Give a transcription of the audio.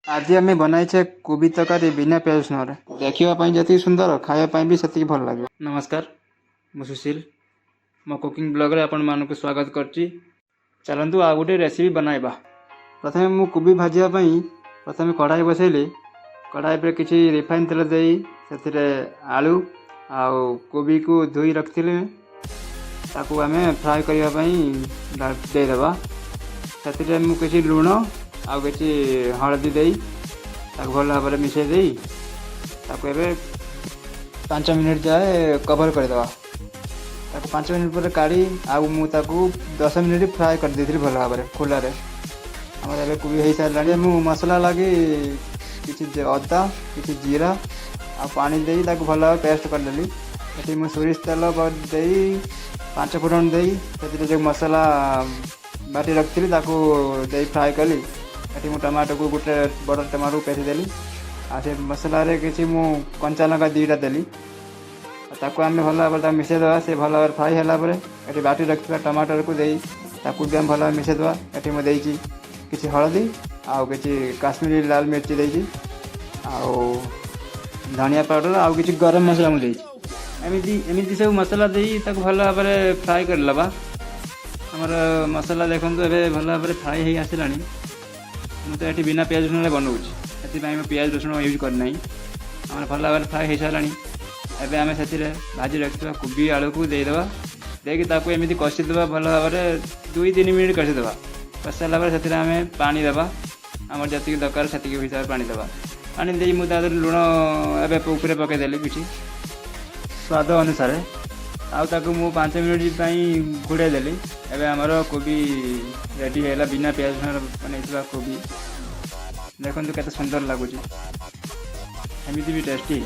आज आम बनाइछे कोबी तरकारी बिना प्याज रसुण देखा जी सुंदर खायापी भी से भल लगे। नमस्कार मु सुशील मो कुकिंग ब्लॉग रे आपण मानक स्वागत करची। चलतु आ गोटे रेसिपी बनाइबा। प्रथमे मु कोबी भाजियापाई प्रथमे कढ़ाई बसैली। कढ़ाई पर किसी रिफाइन तेल दे से आलू आउ कोबी को धोई रखी ताकू आम फ्राए करने देदेबा। से मुझे लुण आउ किसी हलदी दे भल भाव में मिसई दे 5 मिनट जाए कवर करदेवा। 5 मिनट पर काढ़ी आउ मुझे 10 मिनट फ्राए कर दी भल भाव में खुलार आम कोबी हो सारा। मु मसला लगे किसी अदा किसी जीरा आ पानी दे भल भाव पेस्ट करदेली। ये मुझे सोरिष तेल दे 5 फुटन दे जो मसला बाटी रखी दे फ्राए कली। ये मुझे टमाटो को गोटे बड़ टमाटो पेसी देली। से मसला किसी मु कंचा लंका 2टा देली। ताको आम भल भाव मिसई देवा। से भल भाव फ्राए होगापर ये बाटी रखा टमाटर को दे भी भल भाव मिसई देवा। ये मुझे किसी हलदी आउ किसी काश्मीरी लाल मिर्ची देगी आउ धनिया पाउडर आउ किसी गरम मसला मुझे एमती सब मसला दे भल भाव में फ्राए कर लबा। आमर मसला देखो ए भल भाव में फ्राए हो आसला। मुझे ये बिना प्याज रसुण बनाऊँगी से प्याज रसुण यूज करना। आम भल भाव में फ्राए हो सारा। एवं आम से भाजी रखा कोबी आलू को देदेवा। देखिए एमती कषिदेवा भल भाव में 2-3 मिनट कषिदेवा। कषि सारापर से आम पानी देवा। आम जी दरकार से हिसाब से पानी देवा। पानी दे मुझे लुण एवं पकईदेली किसी स्वाद अनुसार। आउ मु 5 मिनट घोड़ाई देली। एवं आमर कोबी रेडी है बिना प्याज बन कोबी। देखो केते सुंदर लगुच एमती भी टेस्टी।